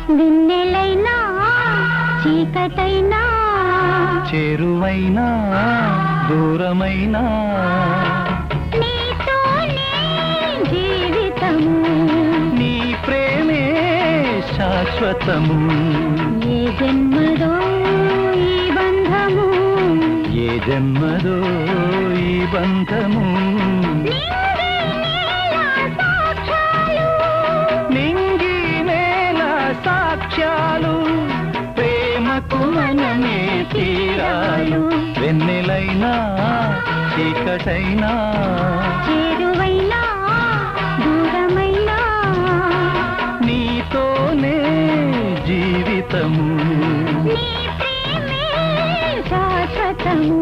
వెన్నెలైనా చీకటైనా చేరువైనా దూరమైనా నీతోనే జీవితము నీ ప్రేమే శాశ్వతము ఏ జన్మదో ఈ బంధము ఏ జన్మదో ఈ బంధము నింగి నేల సాక్ష్యాలు ప్రేమకు మనమే తీరాలు వెన్నెలైనా చీకటైనా చేరువైనా దూరమైనా నీతోనే జీవితము నీ ప్రేమే శాశ్వతము